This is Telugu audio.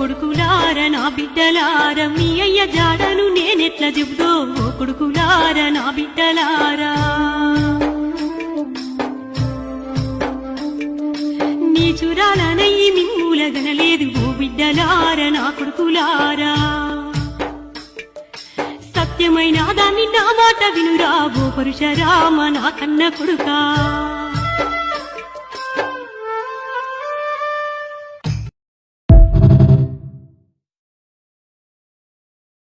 కొడుకులార నా బిడ్డలార మీ అయ్య జాడను నేనెట్లా చెబుదో ఓ కొడుకులార నా బిడ్డలారా నీ చురాలనయ్యి మిమ్ముల గనలేదు ఓ బిడ్డలార నా కొడుకులారా సత్యమైన దాన్ని నా మాట వినురా ఓ పరుశరామ నా కన్న కొడుకా